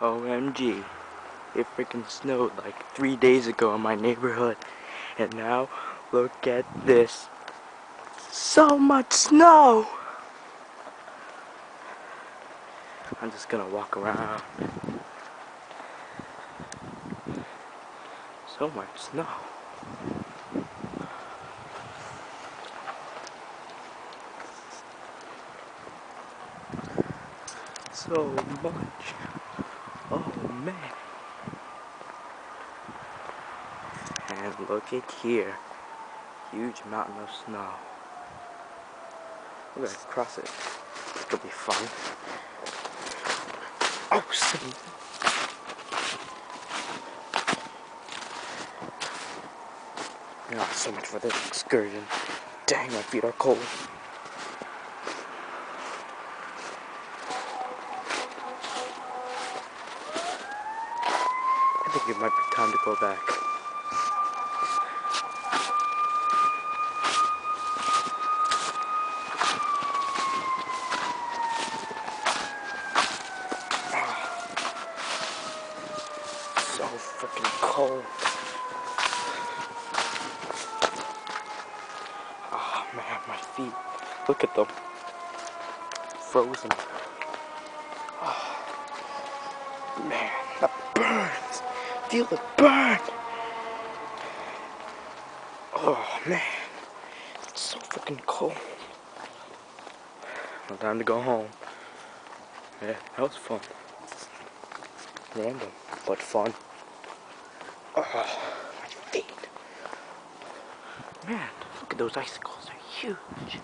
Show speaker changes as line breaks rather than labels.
OMG. It freaking snowed like 3 days ago in my neighborhood. And now, look at this. So much snow! I'm just gonna walk around. So much snow. So much. Oh man. And look at here. Huge mountain of snow. We're gonna cross it. It's gonna be fun. Oh, son. Oh, so much for this excursion. Dang, my feet are cold. I think it might be time to go back. So freaking cold. Oh man, my feet. Look at them. Frozen. Oh, man, that burns. Feel the burn. Oh man, it's so freaking cold. No time to go home. Yeah, that was fun. Random, but fun. Oh, my feet. Man, look at those icicles. They're huge.